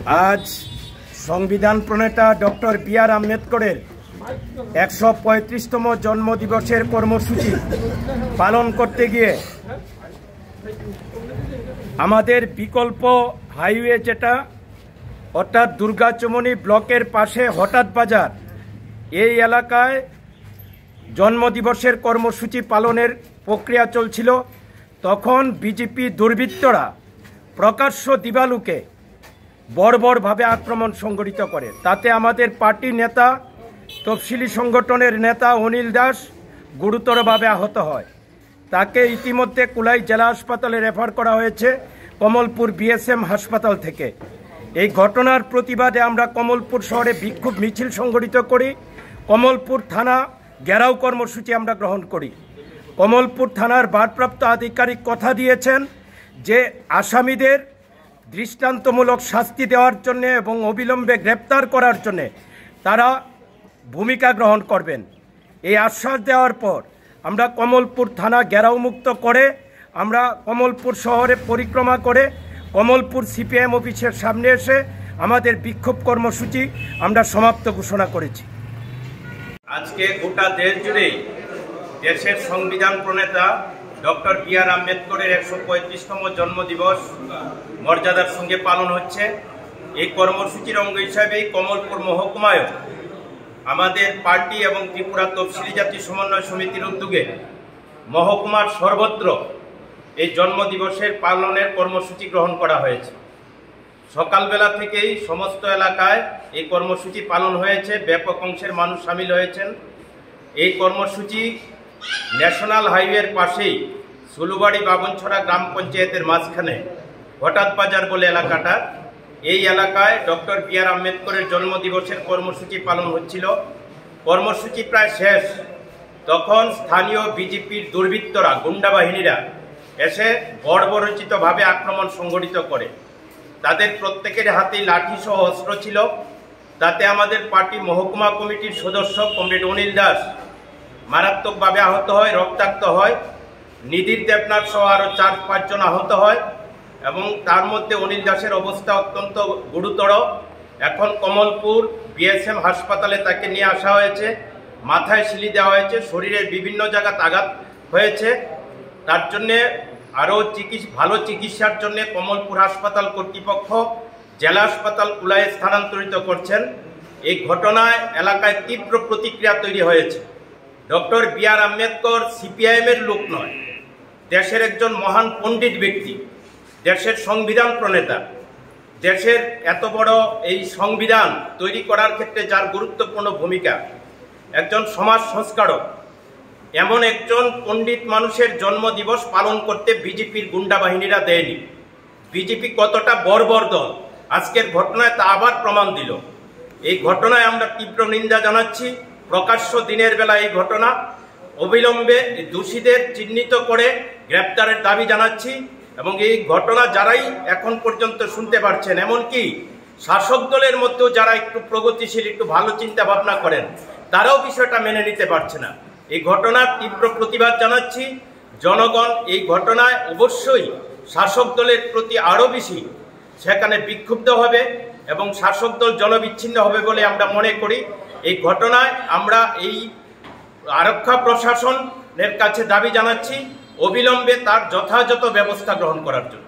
আজ সংবিধান প্রণেতা doctor B.R.. আম্বেদকরের 135তম জন্মদিবসের কর্মসূচি পালন করতে গিয়ে আমাদের বিকল্প হাইওয়ে যেটা অর্থাৎ দুর্গাচমনি ব্লকের পাশে হঠাৎ বাজার এই এলাকায় জন্মদিবসের কর্মসূচি পালনের প্রক্রিয়া চলছিল। তখন বিজেপি দুর্বৃত্তরা প্রকাশ্য দিবালুকে বর্বরভাবে আক্রমণ সংঘটিত করে। তাতে আমাদের পার্টি নেতা তফসিলি সংগঠনের নেতা অনিল দাস গুরুতরভাবে আহত হয়। তাকে ইতিমধ্যে কুলাই জেলা হাসপাতালে রেফার করা হয়েছে কমলপুর বিএসএম হাসপাতাল থেকে। এই ঘটনার প্রতিবাদে আমরা কমলপুর শহরে বিক্ষোভ মিছিল সংগঠিত করি। কমলপুর থানা ঘেরাও কর্মসূচি আমরা গ্রহণ করি। কমলপুর থানার ভারপ্রাপ্ত আধিকারিক কথা দিয়েছেন যে আসামিদের দৃষ্টান্তমূলক শাস্তি দেওয়ার জন্য এবং অবিলম্বে গ্রেপ্তার করার জন্য তারা ভূমিকা গ্রহণ করবেন। এই আশ্বাস দেওয়ার পর আমরা কমলপুর থানা ঘেরাও মুক্ত করে আমরা কমলপুর শহরে পরিক্রমা করে কমলপুর সিপিএম অফিসের সামনে এসে আমাদের বিক্ষোভ কর্মসূচি আমরা সমাপ্ত ঘোষণা করেছি। আজকে গোটা দেশ জুড়েই দেশের সংবিধান প্রণেতা ডক্টর বি.আর. আম্বেদকরের 135তম জন্মদিবস মর্যাদার সঙ্গে পালন হচ্ছে। এই কর্মসূচির অঙ্গ হিসাবেই কমলপুর মহকুমায় আমাদের পার্টি এবং ত্রিপুরা তফসিলি জাতি সমন্বয় সমিতির উদ্যোগে মহকুমার সর্বত্র এই জন্মদিবসের পালনের কর্মসূচি গ্রহণ করা হয়েছে। সকালবেলা থেকেই সমস্ত এলাকায় এই কর্মসূচি পালন হয়েছে। ব্যাপক অংশের মানুষ সামিল হয়েছেন। এই কর্মসূচি ন্যাশনাল হাইওয়ের পাশেই সুলুবাড়ি বাবনছড়া গ্রাম পঞ্চায়েতের মাঝখানে হঠাৎ বাজার বলে এলাকাটা, এই এলাকায় ডক্টর বি.আর. আম্বেদকরের জন্মদিবসের কর্মসূচি পালন হচ্ছিল। কর্মসূচি প্রায় শেষ, তখন স্থানীয় বিজেপির দুর্বৃত্তরা গুন্ডা বাহিনীরা এসে বর্বরোচিতভাবে আক্রমণ সংঘটিত করে। তাদের প্রত্যেকের হাতেই লাঠি সহ অস্ত্র ছিল। তাতে আমাদের পার্টি মহকুমা কমিটির সদস্য কমরেড অনিল দাস মারাত্মকভাবে আহত হয়, রক্তাক্ত হয়। নিধির দেবনাথ সহ আরও 4-5 জন আহত হয় এবং তার মধ্যে অনিল দাসের অবস্থা অত্যন্ত গুরুতর। এখন কমলপুর বিএসএম হাসপাতালে তাকে নিয়ে আসা হয়েছে। মাথায় শিলি দেওয়া হয়েছে, শরীরের বিভিন্ন জায়গায় আঘাত হয়েছে। তার জন্যে আরও ভালো চিকিৎসার জন্য কমলপুর হাসপাতাল কর্তৃপক্ষ জেলা হাসপাতাল কুলায় স্থানান্তরিত করছেন। এই ঘটনায় এলাকায় তীব্র প্রতিক্রিয়া তৈরি হয়েছে। Doctor B.R.. আম্বেদকর সিপিআইএমের লোক নয়, দেশের একজন মহান পণ্ডিত ব্যক্তি, দেশের সংবিধান প্রণেতা। দেশের এত বড় এই সংবিধান তৈরি করার ক্ষেত্রে যার গুরুত্বপূর্ণ ভূমিকা, একজন সমাজ সংস্কারক, এমন একজন পণ্ডিত মানুষের জন্মদিবস পালন করতে বিজেপির গুন্ডা বাহিনীরা দেয়নি। বিজেপি কতটা বর্বর দল আজকের ঘটনায় তা আবার প্রমাণ দিল। এই ঘটনায় আমরা তীব্র নিন্দা জানাচ্ছি। প্রকাশ্য দিনের বেলা এই ঘটনা, অবিলম্বে দোষীদের চিহ্নিত করে গ্রেপ্তারের দাবি জানাচ্ছি। এবং এই ঘটনা যারাই এখন পর্যন্ত শুনতে পারছেন, এমনকি শাসক দলের মধ্যেও যারা একটু প্রগতিশীল, একটু ভালো চিন্তা ভাবনা করেন, তারাও বিষয়টা মেনে নিতে পারছে না। এই ঘটনার তীব্র প্রতিবাদ জানাচ্ছি। জনগণ এই ঘটনায় অবশ্যই শাসক দলের প্রতি আরও বেশি সেখানে বিক্ষুব্ধ হবে এবং শাসক দল জনবিচ্ছিন্ন হবে বলে আমরা মনে করি। এই ঘটনায় আমরা এই আরক্ষা প্রশাসনের কাছে দাবি জানাচ্ছি অবিলম্বে তার যথাযথ ব্যবস্থা গ্রহণ করার জন্য।